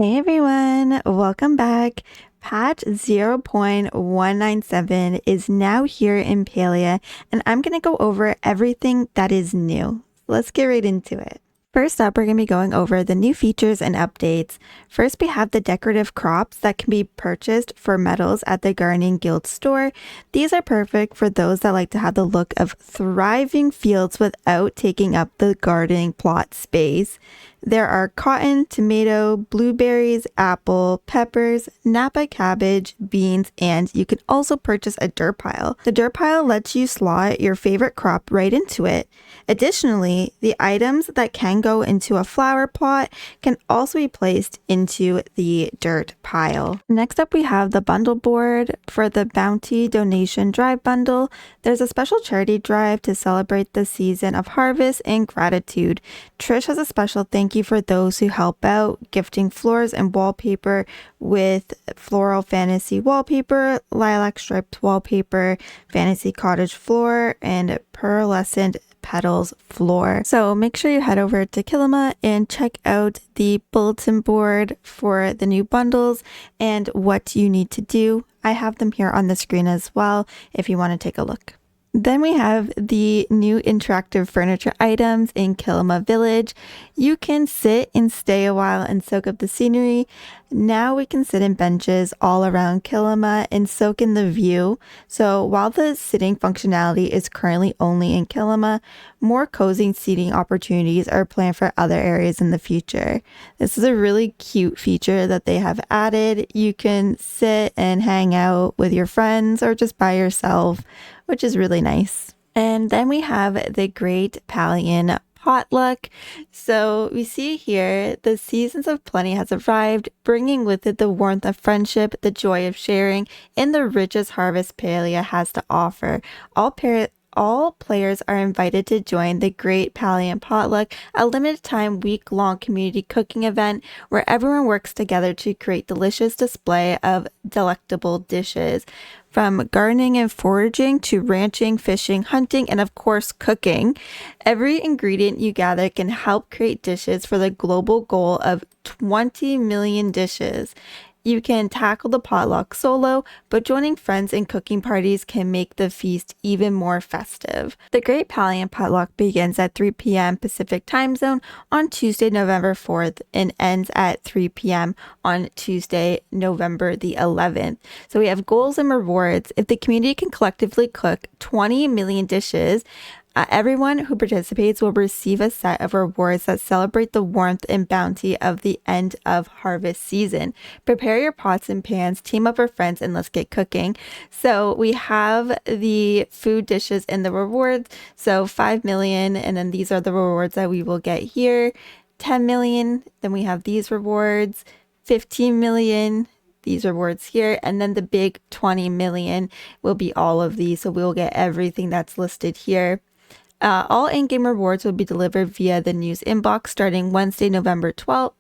Hey everyone, welcome back. Patch 0.197 is now here in Palia, and I'm going to go over everything that is new. Let's get right into it. First up, we're going to be going over the new features and updates. First, we have the decorative crops that can be purchased for metals at the Gardening Guild store. These are perfect for those that like to have the look of thriving fields without taking up the gardening plot space. There are cotton, tomato, blueberries, apple, peppers, Napa cabbage, beans, and you can also purchase a dirt pile. The dirt pile lets you slot your favorite crop right into it. Additionally, the items that can go into a flower plot can also be placed into the dirt pile. Next up, we have the bundle board for the Bounty Donation Drive bundle. There's a special charity drive to celebrate the season of harvest and gratitude. Trish has a special thank you for those who help out, gifting floors and wallpaper with floral fantasy wallpaper, lilac striped wallpaper, fantasy cottage floor, and pearlescent petals floor. So make sure you head over to Kilima and check out the bulletin board for the new bundles and what you need to do. I have them here on the screen as well if you want to take a look. Then we have the new interactive furniture items in Kilima Village. You can sit and stay a while and soak up the scenery. Now we can sit in benches all around Kilima and soak in the view. So while the sitting functionality is currently only in Kilima, more cozy seating opportunities are planned for other areas in the future. This is a really cute feature that they have added. You can sit and hang out with your friends or just by yourself, which is really nice. And then we have the Great Palian Potluck. So we see here the seasons of plenty has arrived, bringing with it the warmth of friendship, the joy of sharing, and the richest harvest Palia has to offer. All players are invited to join the Great Palian Potluck, a limited time week-long community cooking event where everyone works together to create delicious display of delectable dishes. From gardening and foraging to ranching, fishing, hunting, and of course cooking, every ingredient you gather can help create dishes for the global goal of 20 million dishes. You can tackle the potluck solo, but joining friends in cooking parties can make the feast even more festive. The Great Palian Potluck begins at 3 p.m. Pacific Time Zone on Tuesday, November 4th and ends at 3 p.m. on Tuesday, November the 11th. So we have goals and rewards. If the community can collectively cook 20 million dishes, everyone who participates will receive a set of rewards that celebrate the warmth and bounty of the end of harvest season. Prepare your pots and pans, team up with friends, and let's get cooking. So we have the food dishes and the rewards. So 5 million, and then these are the rewards that we will get here. 10 million, then we have these rewards. 15 million. These rewards here, and then the big 20 million will be all of these. So we'll get everything that's listed here. All in-game rewards will be delivered via the news inbox starting Wednesday, November 12th.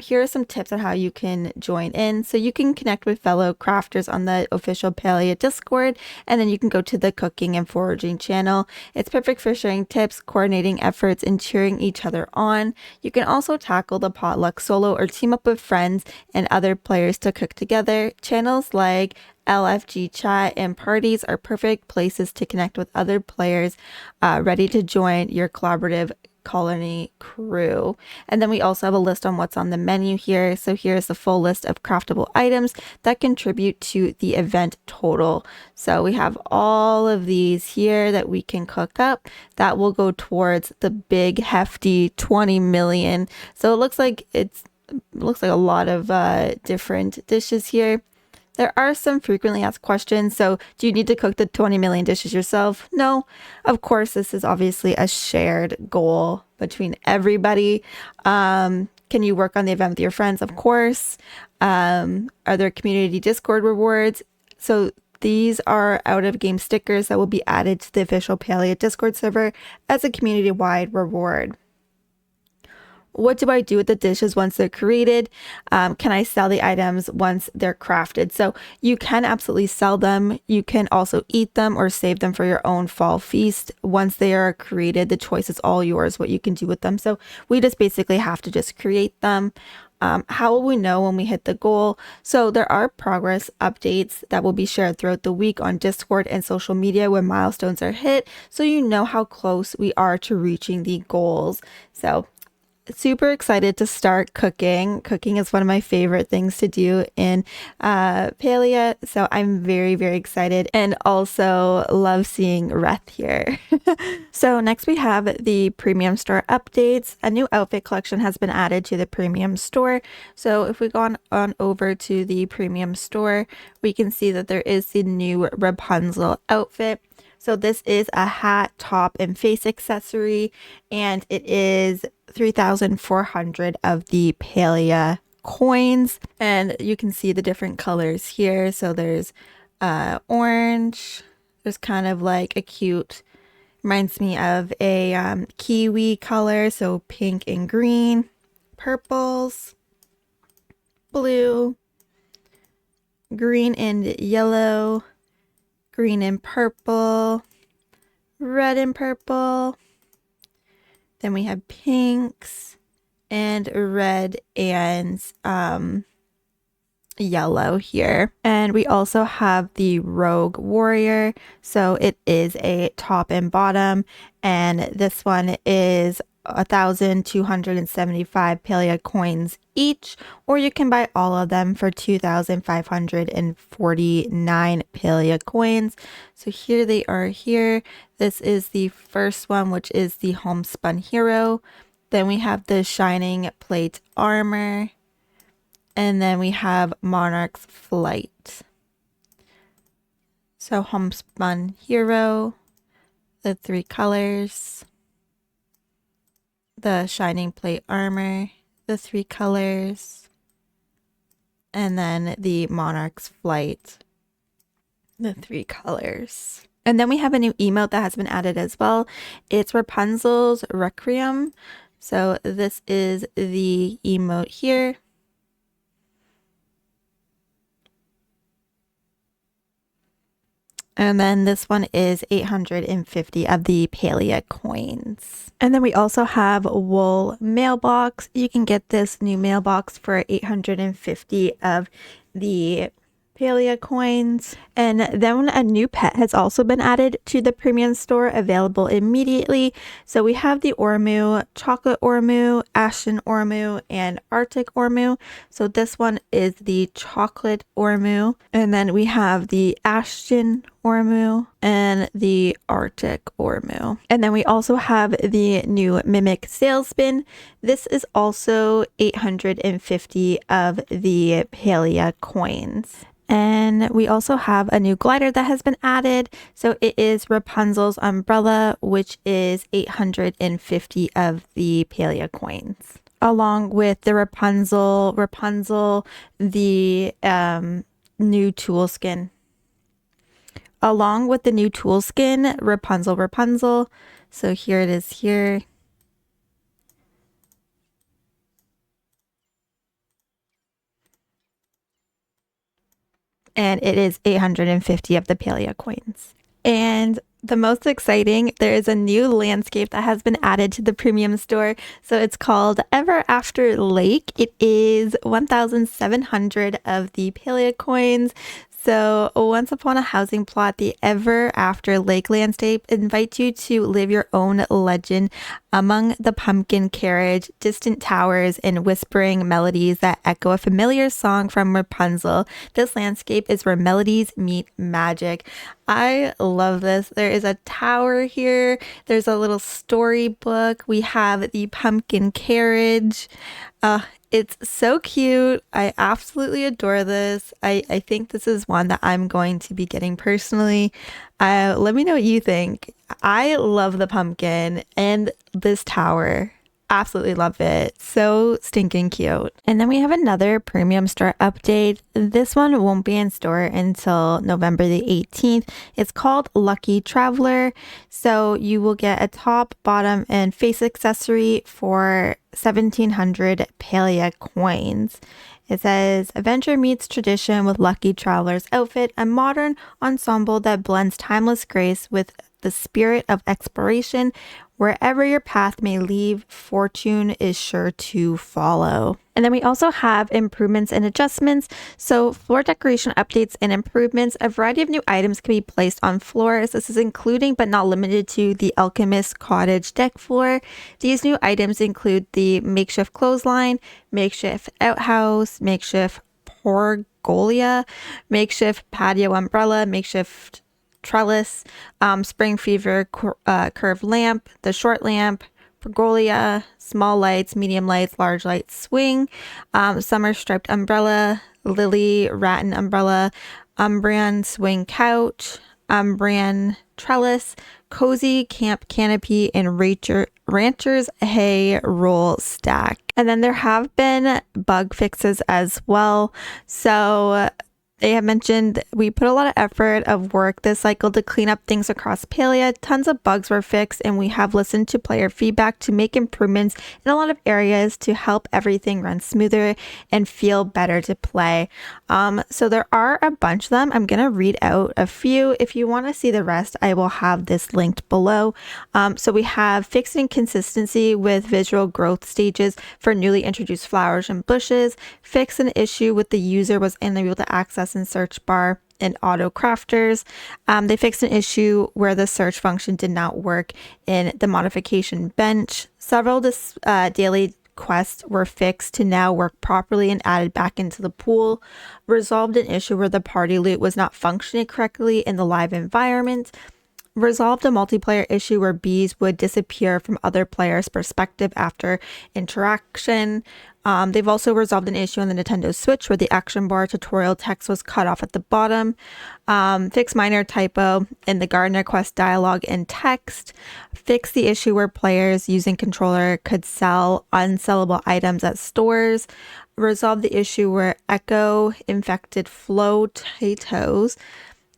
Here are some tips on how you can join in. So you can connect with fellow crafters on the official Palia Discord, and then you can go to the cooking and foraging channel. It's perfect for sharing tips, coordinating efforts, and cheering each other on. You can also tackle the potluck solo or team up with friends and other players to cook together. Channels like LFG chat and parties are perfect places to connect with other players ready to join your collaborative colony crew. And then we also have a list on what's on the menu here. So here's the full list of craftable items that contribute to the event total. So we have all of these here that we can cook up that will go towards the big hefty 20 million. So it looks like a lot of different dishes here. There are some frequently asked questions. So do you need to cook the 20 million dishes yourself? No, of course, this is obviously a shared goal between everybody. Can you work on the event with your friends? Of course. Are there community Discord rewards? So these are out of game stickers that will be added to the official Palia Discord server as a community-wide reward. What do I do with the dishes once they're created? Can I sell the items once they're crafted? So you can absolutely sell them. You can also eat them or save them for your own fall feast. Once they are created, the choice is all yours what you can do with them. So we just basically have to just create them. How will we know when we hit the goal? So there are progress updates that will be shared throughout the week on Discord and social media when milestones are hit, so you know how close we are to reaching the goals. So super excited to start cooking. Cooking is one of my favorite things to do in Palia, so I'm very, very excited, and also love seeing Reth here. So next we have the premium store updates. A new outfit collection has been added to the premium store. So if we go on over to the premium store, we can see that there is the new Rapunzel outfit. So this is a hat, top, and face accessory, and it is 3,400 of the Palia coins. And you can see the different colors here. So there's orange. There's kind of like a cute, reminds me of a kiwi color. So pink and green, purples, blue, green and yellow, green and purple, red and purple. Then we have pinks and red and yellow here. And we also have the Rogue Warrior. So it is a top and bottom, and this one is 1,275 Palia coins each, or you can buy all of them for 2,549 Palia coins. So here they are here. This is the first one, which is the homespun hero. Then we have the shining plate armor, and then we have Monarch's flight. So homespun hero, the 3 colors, the shining plate armor, the 3 colors, and then the Monarch's flight, the 3 colors. And then we have a new emote that has been added as well. It's Rapunzel's Requiem. So this is the emote here. And then this one is 850 of the Palia coins. And then we also have wool mailbox. You can get this new mailbox for 850 of the Palia coins. And then a new pet has also been added to the premium store, available immediately. So we have the Ormu, chocolate Ormu, Ashen Ormu, and Arctic Ormu. So this one is the chocolate Ormu. And then we have the Ashen Ormu and the Arctic Ormu. And then we also have the new Mimic Sailspin. This is also 850 of the Palia coins. And we also have a new glider that has been added. So it is Rapunzel's umbrella, which is 850 of the Palia coins. Along with the Rapunzel, the new tool skin. Along with the new tool skin, Rapunzel. So here it is here. And it is 850 of the Palia coins. And the most exciting, there is a new landscape that has been added to the premium store. So it's called Ever After Lake. It is 1,700 of the Palia coins. So once upon a housing plot, the Ever After Lake landscape invites you to live your own legend among the pumpkin carriage, distant towers, and whispering melodies that echo a familiar song from Rapunzel. This landscape is where melodies meet magic. I love this. There is a tower here. There's a little storybook. We have the pumpkin carriage. It's so cute. I absolutely adore this. I think this is one that I'm going to be getting personally. Let me know what you think. I love the pumpkin and this tower. Absolutely love it. So stinking cute. And then we have another premium store update. This one won't be in store until November the 18th. It's called Lucky Traveler. So you will get a top, bottom, and face accessory for 1,700 Palia coins. It says, adventure meets tradition with Lucky Traveler's outfit, a modern ensemble that blends timeless grace with the spirit of exploration. Wherever your path may lead, fortune is sure to follow. And then we also have improvements and adjustments. So floor decoration updates and improvements. A variety of new items can be placed on floors. This is including but not limited to the Alchemist Cottage deck floor. These new items include the makeshift clothesline, makeshift outhouse, makeshift pergola, makeshift patio umbrella, makeshift trellis, spring fever curved lamp, the short lamp, pergola, small lights, medium lights, large lights, swing, summer striped umbrella, lily rattan umbrella, Umbrian swing couch, Umbrian trellis, cozy camp canopy, and rancher's hay roll stack. And then there have been bug fixes as well. So they have mentioned we put a lot of effort of work this cycle to clean up things across Palia. Tons of bugs were fixed, and we have listened to player feedback to make improvements in a lot of areas to help everything run smoother and feel better to play. So there are a bunch of them. I'm going to read out a few. If you want to see the rest, I will have this linked below. So we have fixing consistency with visual growth stages for newly introduced flowers and bushes, fix an issue with the user was unable to access and search bar in auto crafters. They fixed an issue where the search function did not work in the modification bench. Several daily quests were fixed to now work properly and added back into the pool. Resolved an issue where the party loot was not functioning correctly in the live environment. Resolved a multiplayer issue where bees would disappear from other players' perspective after interaction. They've also resolved an issue on the Nintendo Switch where the action bar tutorial text was cut off at the bottom. Fix minor typo in the Gardener Quest dialogue and text. Fix the issue where players using controller could sell unsellable items at stores. Resolve the issue where Echo infected flow potatoes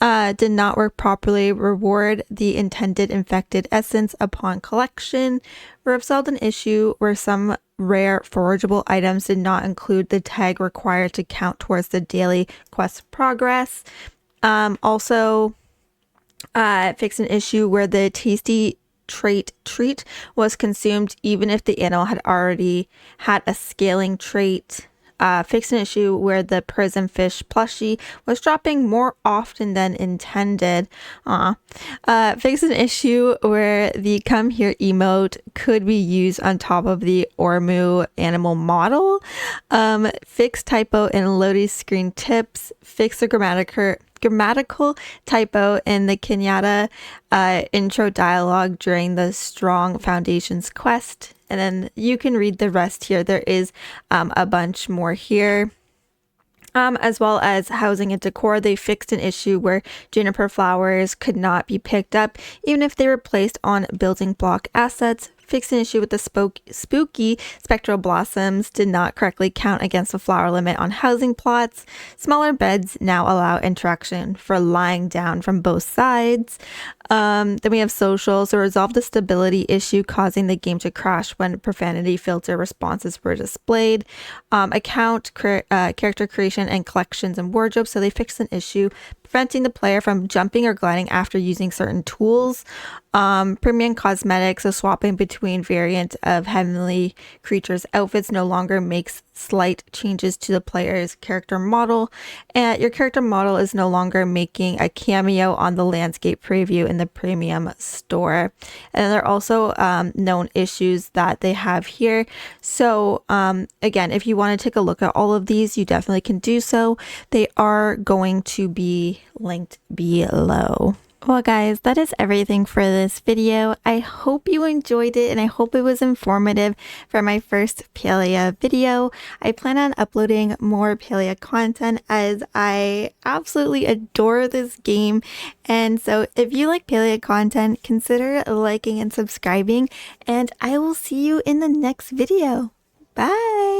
did not work properly. Reward the intended infected essence upon collection. Resolved an issue where some rare forageable items did not include the tag required to count towards the daily quest progress. Also fixed an issue where the tasty trait treat was consumed even if the animal had already had a scaling trait. Fixed an issue where the prison fish plushie was dropping more often than intended. Fixed an issue where the come here emote could be used on top of the Ormu animal model. Fixed typo in loading screen tips. Fixed the grammatical typo in the Kenyatta intro dialogue during the Strong Foundations quest. And then you can read the rest here. There is a bunch more here. As well as housing and decor. They fixed an issue where juniper flowers could not be picked up even if they were placed on building block assets. Fixed an issue with the spooky spectral blossoms did not correctly count against the flower limit on housing plots. Smaller beds now allow interaction for lying down from both sides. Then we have social. So resolve the stability issue causing the game to crash when profanity filter responses were displayed. Character creation and collections and wardrobe. So they fixed an issue preventing the player from jumping or gliding after using certain tools. Premium cosmetics, so swapping between variant of heavenly creatures outfits no longer makes slight changes to the player's character model, and your character model is no longer making a cameo on the landscape preview in the premium store. And there are also known issues that they have here. So again, if you want to take a look at all of these, you definitely can do so. They are going to be linked below. Well guys, that is everything for this video. I hope you enjoyed it and I hope it was informative for my first Palia video. I plan on uploading more Palia content as I absolutely adore this game. And so if you like Palia content, consider liking and subscribing, and I will see you in the next video. Bye!